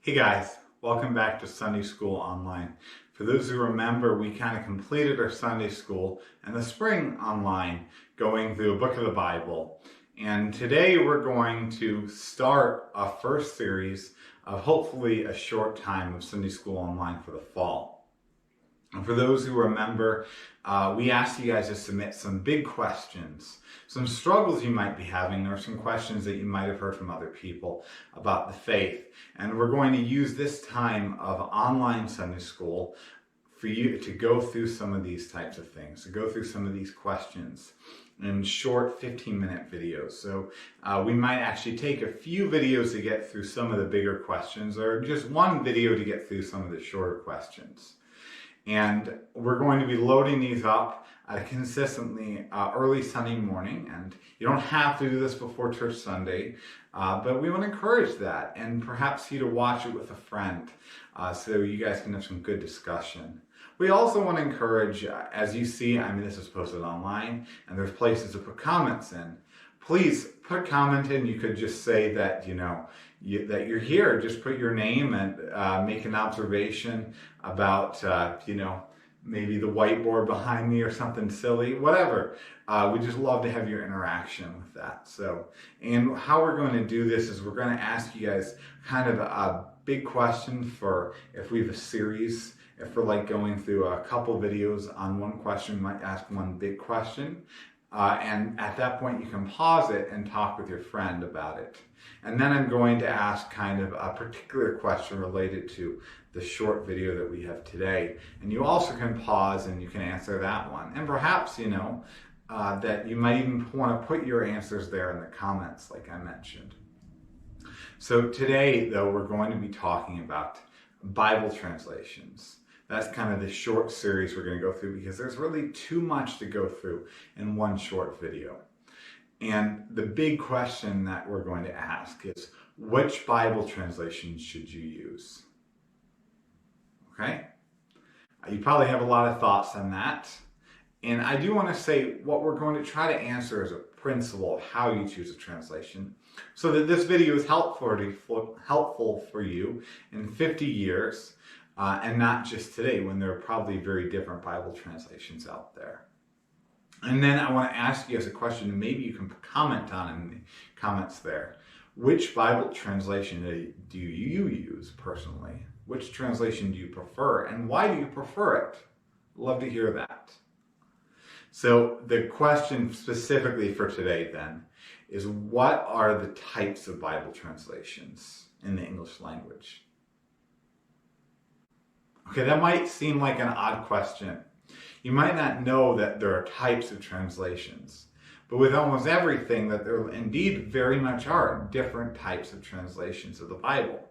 Hey guys, welcome back to Sunday School Online. For those who remember, we kind of completed our Sunday School in the spring online, going through a book of the Bible. And today we're going to start a first series of hopefully a short time of Sunday School Online for the fall. And for those who remember, we asked you guys to submit some big questions, some struggles you might be having, or some questions that you might have heard from other people about the faith. And we're going to use this time of online Sunday school for you to go through some of these types of things, to go through some of these questions in short 15-minute videos. So we might actually take a few videos to get through some of the bigger questions, or just one video to get through some of the shorter questions. And we're going to be loading these up consistently early Sunday morning. And you don't have to do this before church Sunday, but we want to encourage that, and perhaps you to watch it with a friend so you guys can have some good discussion. We also want to encourage, as you see, this is posted online, and there's places to put comments in. Please put comment in. You could just say that, that you're here. Just put your name and make an observation about, maybe the whiteboard behind me or something silly, whatever. We just love to have your interaction with that. And how we're going to do this is we're going to ask you guys kind of a big question for if we have a series. If we're like going through a couple videos on one question, we might ask one big question. And at that point, you can pause it and talk with your friend about it. And then I'm going to ask kind of a particular question related to the short video that we have today. And you also can pause and you can answer that one. And perhaps, that you might even want to put your answers there in the comments, like I mentioned. So today, though, we're going to be talking about Bible translations. That's kind of the short series we're going to go through, because there's really too much to go through in one short video. And the big question that we're going to ask is, which Bible translation should you use? Okay? You probably have a lot of thoughts on that. And I do want to say what we're going to try to answer is a principle of how you choose a translation, so that this video is helpful for you in 50 years. And not just today, when there are probably very different Bible translations out there. And then I want to ask you as a question, maybe you can comment on in the comments there. Which Bible translation do you use personally? Which translation do you prefer, and why do you prefer it? Love to hear that. So the question specifically for today then is, what are the types of Bible translations in the English language? Okay, that might seem like an odd question. You might not know that there are types of translations, but with almost everything, that there indeed very much are different types of translations of the Bible.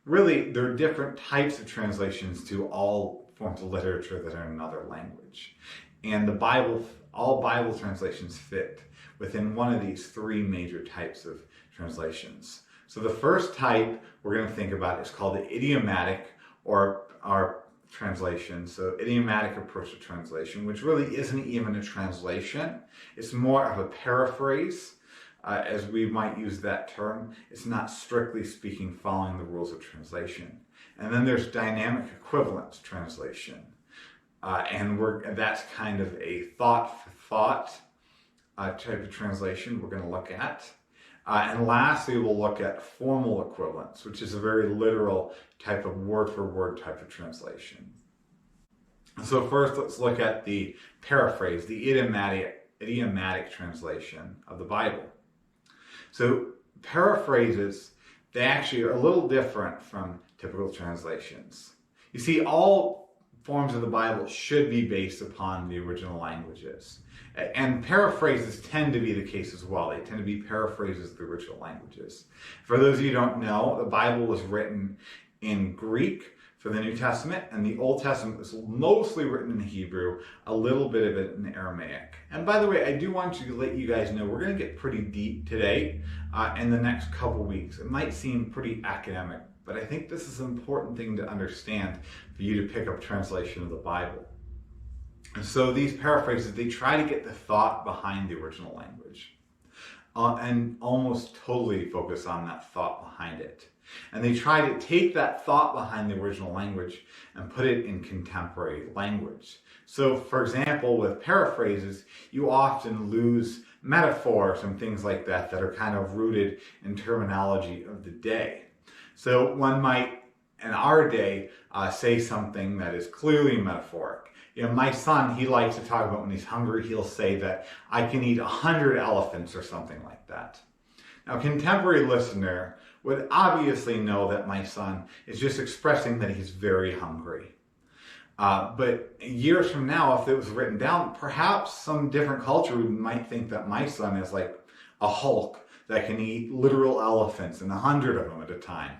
Really, there are different types of translations to all forms of literature that are in another language. And the Bible, all Bible translations fit within one of these three major types of translations. So the first type we're going to think about is called the idiomatic, or our translation. So idiomatic approach to translation, which really isn't even a translation. It's more of a paraphrase, as we might use that term. It's not strictly speaking following the rules of translation. And then there's dynamic equivalence translation. That's kind of a thought-for-thought type of translation we're going to look at. And lastly, we'll look at formal equivalence, which is a very literal type of word-for-word type of translation. So first, let's look at the paraphrase, the idiomatic translation of the Bible. So paraphrases, they actually are a little different from typical translations. You see, all forms of the Bible should be based upon the original languages. And paraphrases tend to be the case as well. They tend to be paraphrases of the original languages. For those of you who don't know, the Bible was written in Greek for the New Testament, and the Old Testament was mostly written in Hebrew, a little bit of it in Aramaic. And by the way, I do want to let you guys know we're going to get pretty deep today in the next couple weeks. It might seem pretty academic, but I think this is an important thing to understand for you to pick up translation of the Bible. And so these paraphrases, they try to get the thought behind the original language and almost totally focus on that thought behind it. And they try to take that thought behind the original language and put it in contemporary language. So, for example, with paraphrases, you often lose metaphors and things like that that are kind of rooted in terminology of the day. So one might, in our day, say something that is clearly metaphoric. My son, he likes to talk about when he's hungry, he'll say that I can eat 100 elephants or something like that. Now, a contemporary listener would obviously know that my son is just expressing that he's very hungry. But years from now, if it was written down, perhaps some different culture might think that my son is like a Hulk that can eat literal elephants and 100 of them at a time.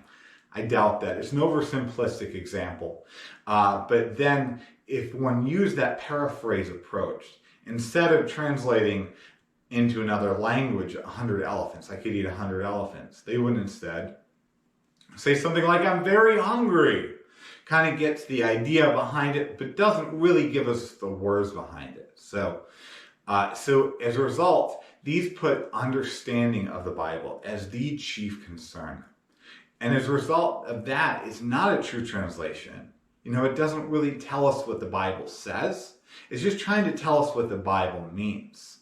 I doubt that. It's an oversimplistic example. But then if one used that paraphrase approach, instead of translating into another language 100 elephants, I could eat 100 elephants, they would instead say something like, I'm very hungry. Kind of gets the idea behind it, but doesn't really give us the words behind it. So as a result, these put understanding of the Bible as the chief concern. And as a result of that, it's not a true translation. It doesn't really tell us what the Bible says. It's just trying to tell us what the Bible means.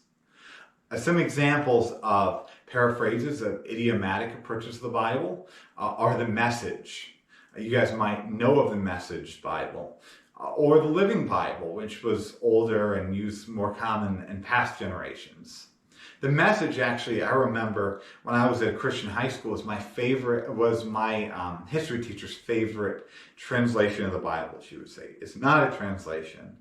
Some examples of paraphrases of idiomatic approaches to the Bible are the Message. You guys might know of the Message Bible, or the Living Bible, which was older and used more common in past generations. The Message, actually, I remember when I was at Christian high school, was my history teacher's favorite translation of the Bible, she would say. It's not a translation,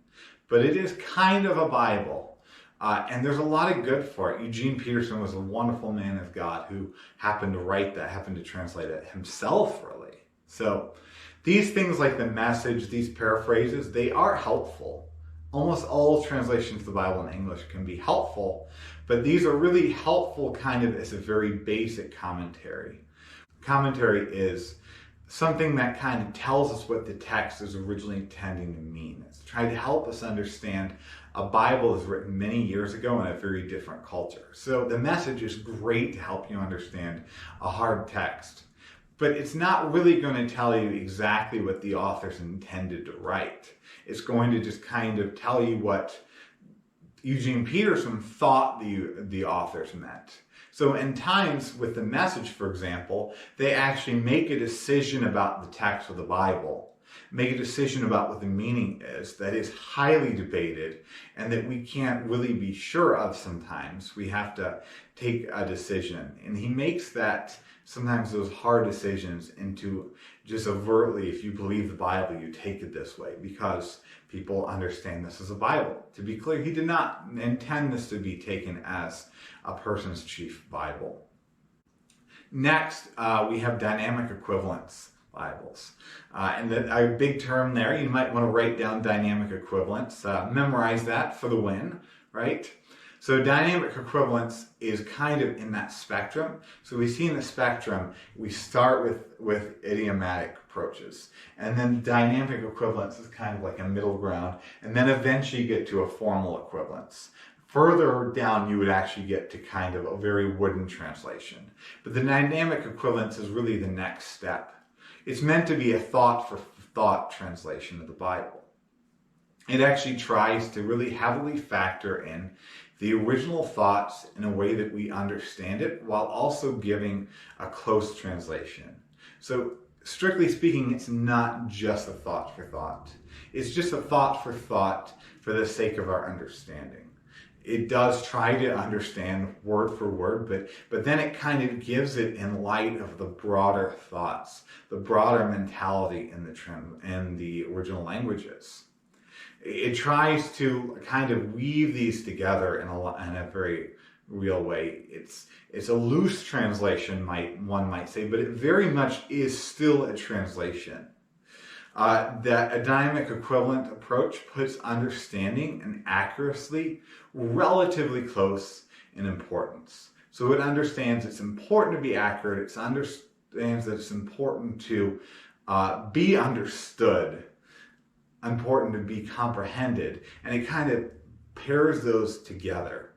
but it is kind of a Bible. And there's a lot of good for it. Eugene Peterson was a wonderful man of God who happened to translate it himself, really. So these things like the Message, these paraphrases, they are helpful. Almost all translations of the Bible in English can be helpful, but these are really helpful kind of as a very basic commentary. Commentary is something that kind of tells us what the text is originally intending to mean. It's trying to help us understand a Bible that was written many years ago in a very different culture. So the Message is great to help you understand a hard text. But it's not really going to tell you exactly what the authors intended to write. It's going to just kind of tell you what Eugene Peterson thought the authors meant. So in times with the Message, for example, they actually make a decision about the text of the Bible, make a decision about what the meaning is that is highly debated and that we can't really be sure of sometimes. We have to take a decision. And he makes that sometimes those hard decisions into just overtly, if you believe the Bible, you take it this way because people understand this as a Bible. To be clear, he did not intend this to be taken as a person's chief Bible. Next, we have dynamic equivalence Bibles. And a big term there, you might want to write down dynamic equivalence, memorize that for the win, right? So dynamic equivalence is kind of in that spectrum. So we see in the spectrum, we start with idiomatic approaches. And then dynamic equivalence is kind of like a middle ground. And then eventually you get to a formal equivalence. Further down, you would actually get to kind of a very wooden translation. But the dynamic equivalence is really the next step. It's meant to be a thought-for-thought translation of the Bible. It actually tries to really heavily factor in the original thoughts in a way that we understand it, while also giving a close translation. So, strictly speaking, it's not just a thought for thought. It's just a thought for the sake of our understanding. It does try to understand word for word, but then it kind of gives it in light of the broader thoughts, the broader mentality in the original languages. It tries to kind of weave these together in a very real way. It's a loose translation, one might say, but it very much is still a translation. That a dynamic equivalent approach puts understanding and accuracy relatively close in importance. So it understands it's important to be accurate. It understands that it's important to be understood, important to be comprehended, and it kind of pairs those together.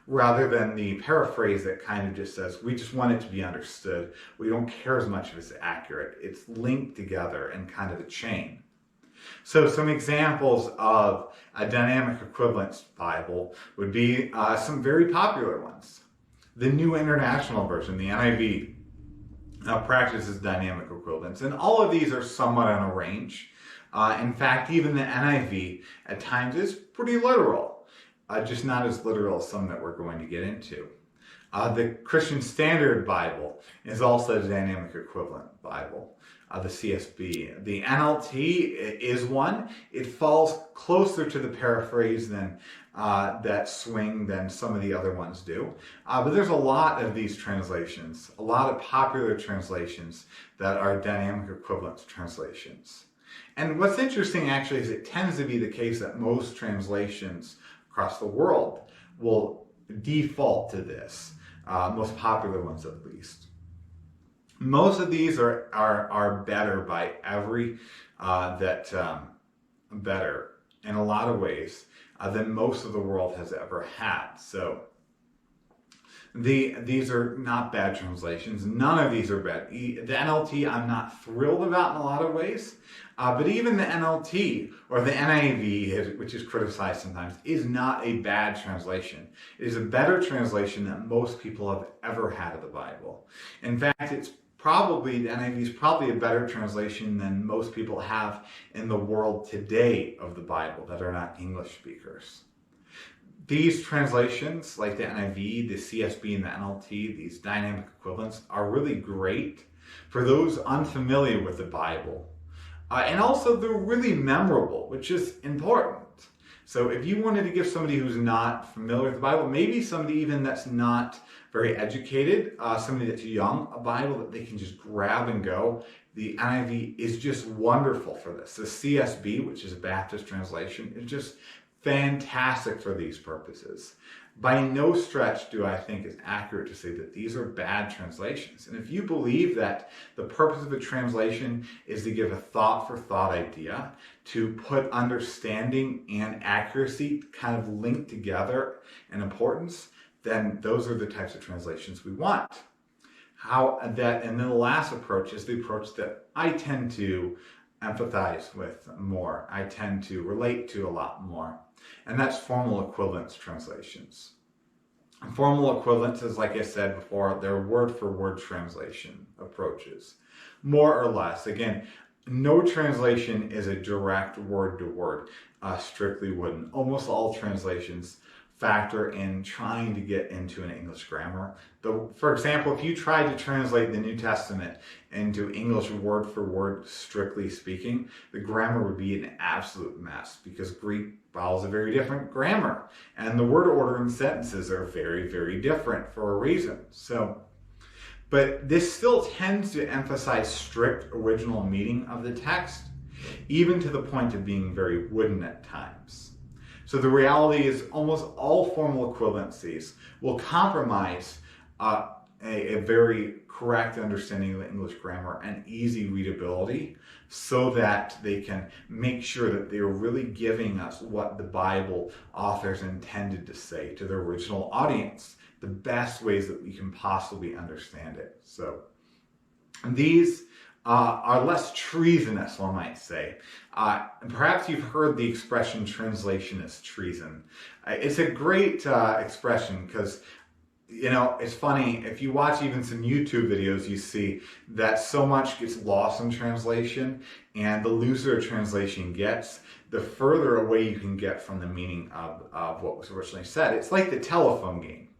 rather than the paraphrase that kind of just says, we just want it to be understood. We don't care as much if it's accurate. It's linked together in kind of a chain. So some examples of a dynamic equivalence Bible would be some very popular ones. The New International Version, the NIV, practices dynamic equivalence, and all of these are somewhat on a range. In fact, even the NIV at times is pretty literal, just not as literal as some that we're going to get into. The Christian Standard Bible is also a dynamic equivalent Bible, the CSB. The NLT is one. It falls closer to the paraphrase than that swing than some of the other ones do. But there's a lot of these translations, a lot of popular translations that are dynamic equivalence translations. And what's interesting actually is it tends to be the case that most translations across the world will default to this, most popular ones at least. Most of these are better by every, better in a lot of ways than most of the world has ever had. So these are not bad translations. None of these are bad. The NLT I'm not thrilled about in a lot of ways, but even the NLT or the NIV, which is criticized sometimes, is not a bad translation. It is a better translation than most people have ever had of the Bible. In fact, the NIV is probably a better translation than most people have in the world today of the Bible that are not English speakers. These translations, like the NIV, the CSB, and the NLT, these dynamic equivalents, are really great for those unfamiliar with the Bible. And also, they're really memorable, which is important. So if you wanted to give somebody who's not familiar with the Bible, maybe somebody even that's not very educated, somebody that's young, a Bible that they can just grab and go, the NIV is just wonderful for this. The CSB, which is a Baptist translation, is just fantastic for these purposes. By no stretch do I think it's accurate to say that these are bad translations. And if you believe that the purpose of a translation is to give a thought-for-thought idea, to put understanding and accuracy kind of linked together in importance, then those are the types of translations we want. And then the last approach is the approach that I tend to empathize with more. I tend to relate to a lot more. And that's formal equivalence translations. Formal equivalences, like I said before, they're word-for-word translation approaches. More or less. Again, no translation is a direct word-to-word, strictly wooden. Almost all translations factor in trying to get into an English grammar. For example, if you tried to translate the New Testament into English word for word, strictly speaking, the grammar would be an absolute mess because Greek follows a very different grammar and the word order in sentences are very, very different for a reason. But this still tends to emphasize strict original meaning of the text, even to the point of being very wooden at times. So the reality is almost all formal equivalencies will compromise a very correct understanding of the English grammar and easy readability so that they can make sure that they're really giving us what the Bible authors intended to say to their original audience, the best ways that we can possibly understand it. So these are less treasonous, one might say. Perhaps you've heard the expression translation is treason. It's a great expression because, it's funny, if you watch even some YouTube videos, you see that so much gets lost in translation, and the looser a translation gets, the further away you can get from the meaning of what was originally said. It's like the telephone game.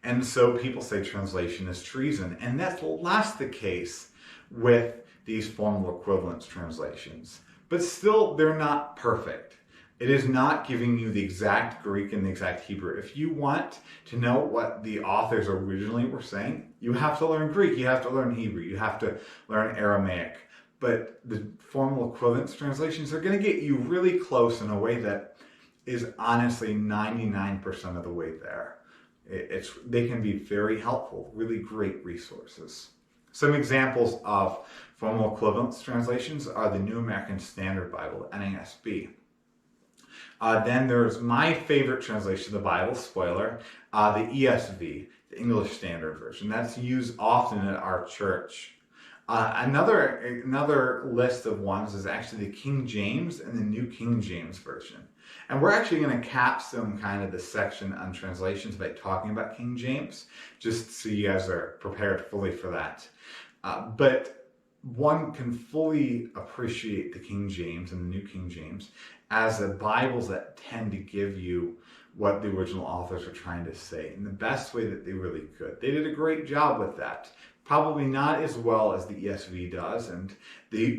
And so people say translation is treason, and that's less the case with these formal equivalence translations. But still, they're not perfect. It is not giving you the exact Greek and the exact Hebrew. If you want to know what the authors originally were saying, you have to learn Greek, you have to learn Hebrew, you have to learn Aramaic. But the formal equivalence translations are going to get you really close in a way that is honestly 99% of the way there. They can be very helpful, really great resources. Some examples of formal equivalence translations are the New American Standard Bible, NASB. Then there's my favorite translation of the Bible, spoiler, the ESV, the English Standard Version. That's used often at our church. Another list of ones is actually the King James and the New King James Version. And we're actually going to capstone kind of the section on translations by talking about King James, just so you guys are prepared fully for that. But one can fully appreciate the King James and the New King James as the Bibles that tend to give you what the original authors are trying to say in the best way that they really could. They did a great job with that. Probably not as well as the ESV does, and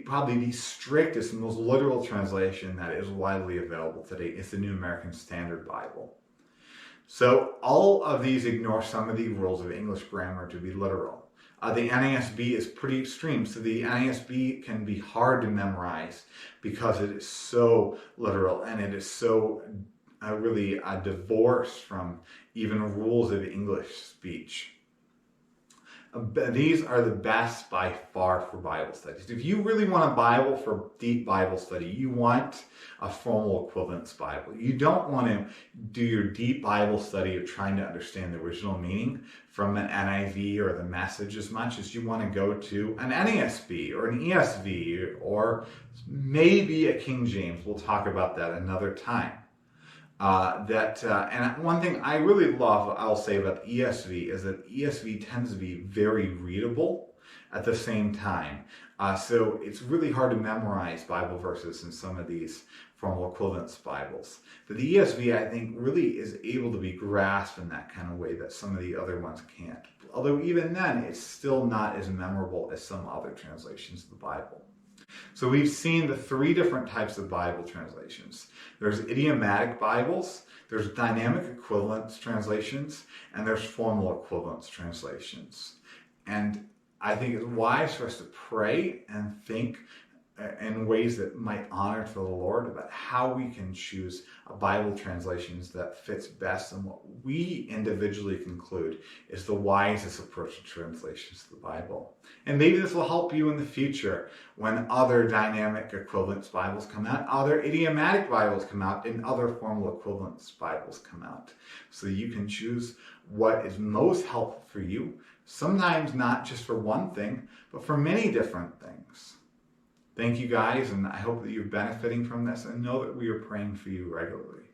probably the strictest and most literal translation that is widely available today is the New American Standard Bible. So all of these ignore some of the rules of English grammar to be literal. The NASB is pretty extreme, so the NASB can be hard to memorize because it is so literal and it is so really divorced from even rules of English speech. These are the best by far for Bible studies. If you really want a Bible for deep Bible study, you want a formal equivalence Bible. You don't want to do your deep Bible study of trying to understand the original meaning from an NIV or the Message as much as you want to go to an NASB or an ESV or maybe a King James. We'll talk about that another time. And one thing I really love, I'll say about the ESV is that ESV tends to be very readable at the same time. So it's really hard to memorize Bible verses in some of these formal equivalence Bibles. But the ESV, I think, really is able to be grasped in that kind of way that some of the other ones can't. Although even then, it's still not as memorable as some other translations of the Bible. So we've seen the three different types of Bible translations. There's idiomatic Bibles, there's dynamic equivalence translations, and there's formal equivalence translations. And I think it's wise for us to pray and think in ways that might honor to the Lord about how we can choose Bible translations that fits best in what we individually conclude is the wisest approach to translations of the Bible. And maybe this will help you in the future when other dynamic equivalence Bibles come out, other idiomatic Bibles come out, and other formal equivalence Bibles come out. So you can choose what is most helpful for you, sometimes not just for one thing, but for many different things. Thank you guys, and I hope that you're benefiting from this and know that we are praying for you regularly.